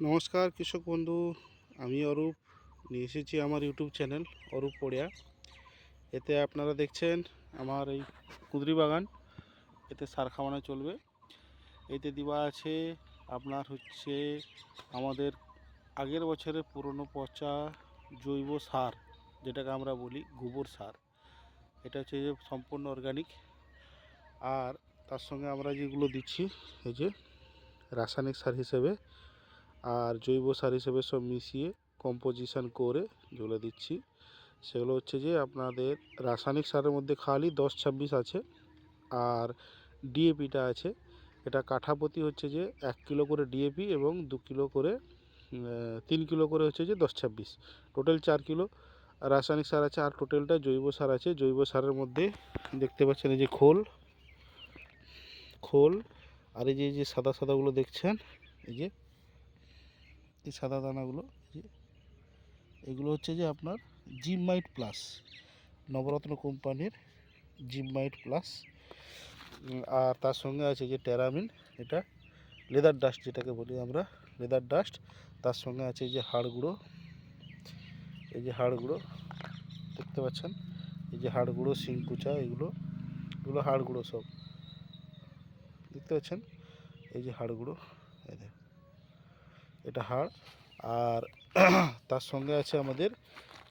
নমস্কার কৃষক বন্ধু, আমি অরূপ নিয়ে এসেছি আমার ইউটিউব চ্যানেল অরূপ পড়িয়া। এতে আপনারা দেখছেন আমার এই কুঁদরি বাগান। এতে সার খাওয়ানো চলবে। এতে দেওয়া আছে আপনার হচ্ছে আমাদের আগের বছরের পুরনো পচা জৈব সার, যেটাকে আমরা বলি গোবর সার। এটা হচ্ছে যে সম্পূর্ণ অর্গানিক। আর তার সঙ্গে আমরা যেগুলো দিচ্ছি এই যে রাসায়নিক সার হিসেবে আর জৈব সার হিসেবে সব মিশিয়ে কম্পোজিশন করে যেগুলো দিচ্ছি, সেগুলো হচ্ছে যে আপনাদের রাসায়নিক সারের মধ্যে খালি 10-26 আছে, আর ডিএপিটা আছে। এটা কাঠাপ্রতি হচ্ছে যে 1 কিলো করে ডিএপি এবং 2 কিলো করে 3 কিলো করে হচ্ছে যে 10-26, টোটাল 4 কিলো রাসায়নিক সার আছে। আর টোটালটা জৈব সার আছে। জৈব সারের মধ্যে দেখতে পাচ্ছেন এই যে খোল খোল আর এই যে সাদা সাদাগুলো দেখছেন, এই যে এই সাদা দানাগুলো, এগুলো হচ্ছে যে আপনার জিমমাইট প্লাস, নবরত্ন কোম্পানির জিমমাইট প্লাস। আর তার সঙ্গে আছে যে টেরামিন, এটা লেদার ডাস্ট যেটাকে বলি আমরা, লেদার ডাস্ট। তার সঙ্গে আছে যে হাড় গুঁড়ো, এই যে হাড় গুঁড়ো দেখতে পাচ্ছেন, এই যে হাড় গুঁড়ো, শিংকুচা, এগুলো এগুলো হাড় গুঁড়ো সব দেখতে পাচ্ছেন। এই যে হাড় গুঁড়ো, এই যে এটা হাড়। আর তার সঙ্গে আছে আমাদের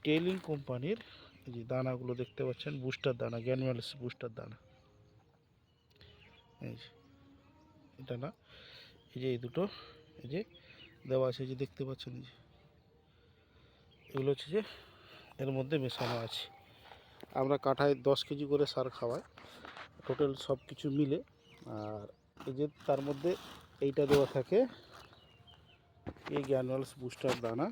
টেইলিং কোম্পানির এই যে দানাগুলো দেখতে পাচ্ছেন, বুস্টার দানা, গ্যানুয়ালস বুস্টার দানা। এই যে এটা না, এই যে এই দুটো এই যে দেওয়া আছে, যে দেখতে পাচ্ছেন, এই যে এগুলো হচ্ছে যে এর মধ্যে মেশানো আছে। আমরা কাঠায় 10 কেজি করে সার খাওয়াই টোটাল সব কিছু মিলে। আর এই যে তার মধ্যে এইটা দেওয়া থাকে, এই গ্যানুয়ালস বুস্টার দানা।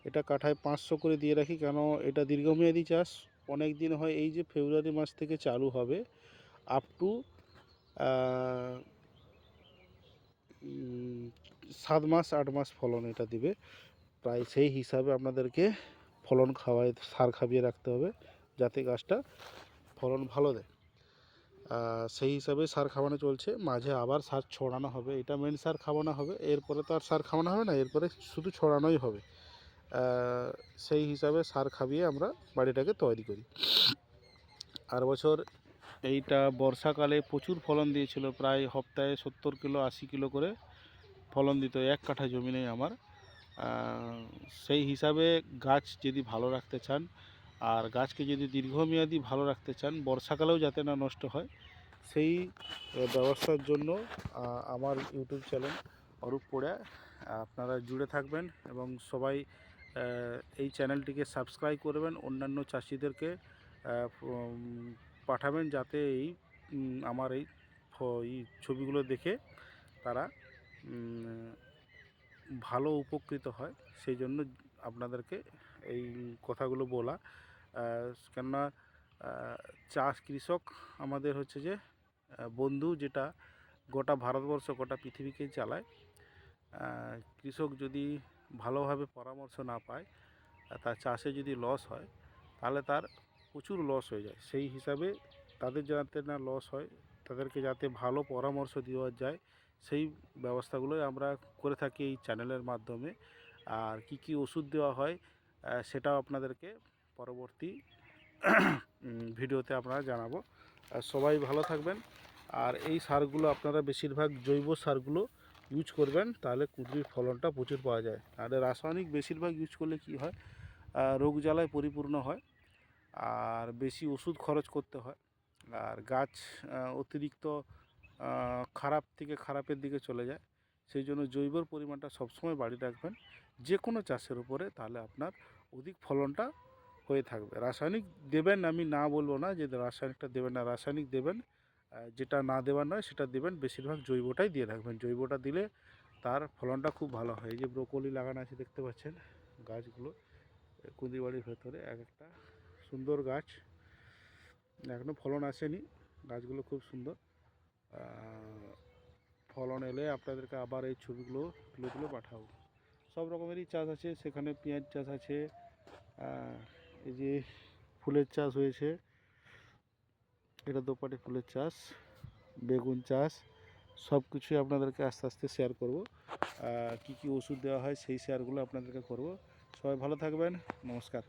এটা কাঠায় 500 করে দিয়ে রাখি, কেন এটা দীর্ঘমেয়াদী চাষ, অনেক দিন হয়। এই যে ফেব্রুয়ারি মাস থেকে চালু হবে, আপ টু 7 মাস 8 মাস ফলন এটা দিবে প্রায়। সেই হিসাবে আপনাদেরকে ফলন খাওয়াই, সার খাইয়ে রাখতে হবে যাতে গাছটা ফলন ভালো দেয়। সেই হিসাবে সার খাওয়ানো চলছে। মাঝে আবার সার ছড়ানো হবে, এটা মেন সার খাওয়ানো হবে, এরপরে তো আর সার খাওয়ানো হবে না, এরপরে শুধু ছড়ানোই হবে। সেই হিসাবে সার খাইয়ে আমরা বাড়িটাকে তৈরি করি। আর বছর এইটা বর্ষাকালে প্রচুর ফলন দিয়েছিল, প্রায় সপ্তাহে 70 কিলো 80 কিলো করে ফলন দিত এক কাঠা জমি নেই আমার। সেই হিসাবে গাছ যদি ভালো রাখতে চান আর গাছকে যদি দীর্ঘমেয়াদী ভালো রাখতে চান, বর্ষাকালেও যাতে না নষ্ট হয়, সেই ব্যবস্থার জন্য আমার ইউটিউব চ্যানেল অরূপ পড়িয়া আপনারা জুড়ে থাকবেন এবং সবাই এই চ্যানেলটিকে সাবস্ক্রাইব করবেন, অন্যান্য চাষিদেরকে পাঠাবেন, যাতে এই আমার এই ছবিগুলো দেখে তারা ভালো উপকৃত হয়। সেই জন্য আপনাদেরকে এই কথাগুলো বলা। কেননা চাষ কৃষক আমাদের হচ্ছে যে বন্ধু, যেটা গোটা ভারতবর্ষ গোটা পৃথিবীকেই চালায়। কৃষক যদি ভালোভাবে পরামর্শ না পায়, তার চাষে যদি লস হয়, তাহলে তার প্রচুর লস হয়ে যায়। সেই হিসাবে তাদের যাতে না লস হয়, তাদেরকে যাতে ভালো পরামর্শ দেওয়া যায়, সেই ব্যবস্থাগুলোই আমরা করে থাকি এই চ্যানেলের মাধ্যমে। আর কি কি ওষুধ দেওয়া হয় সেটাও আপনাদেরকে পরবর্তী ভিডিওতে আপনারা জানাবো। আর সবাই ভালো থাকবেন। আর এই সারগুলো আপনারা বেশিরভাগ জৈব সারগুলো ইউজ করবেন, তাহলে কুঁদরির ফলনটা প্রচুর পাওয়া যায়। আর রাসায়নিক বেশিরভাগ ইউজ করলে কি হয়, রোগ জ্বালায় পরিপূর্ণ হয়, আর বেশি ওষুধ খরচ করতে হয়, আর গাছ অতিরিক্ত খারাপ থেকে খারাপের দিকে চলে যায়। সেই জন্য জৈবর পরিমাণটা সবসময় বাড়িয়ে রাখবেন যে কোনো চাষের উপরে, তাহলে আপনার অধিক ফলনটা হয়ে থাকবে। রাসায়নিক দেবেন, আমি না বলবো না যে রাসায়নিকটা দেবেন না, রাসায়নিক দেবেন, যেটা না দেওয়ার নয় সেটা দেবেন। বেশিরভাগ জৈবটাই দিয়ে রাখবেন, জৈবটা দিলে তার ফলনটা খুব ভালো হয়। এই যে ব্রোকলি লাগানো আছে দেখতে পাচ্ছেন, গাছগুলো কুঁদরি বাড়ির ভেতরে এক একটা সুন্দর গাছ, এখনও ফলন আসেনি, গাছগুলো খুব সুন্দর। ফলন এলে আপনাদেরকে আবার এই ছবিগুলো তুলে তুলে পাঠাবো। সব রকমেরই চাষ আছে সেখানে, পেঁয়াজ চাষ আছে, এই যে ফুলের চাষ হয়েছে, এটা দোপাটি ফুলের চাষ, বেগুন চাষ, সব কিছুই আপনাদেরকে আস্তে আস্তে শেয়ার করব। কী কী ওষুধ দেওয়া হয় সেই শেয়ারগুলো আপনাদেরকে করব। সবাই ভালো থাকবেন, নমস্কার।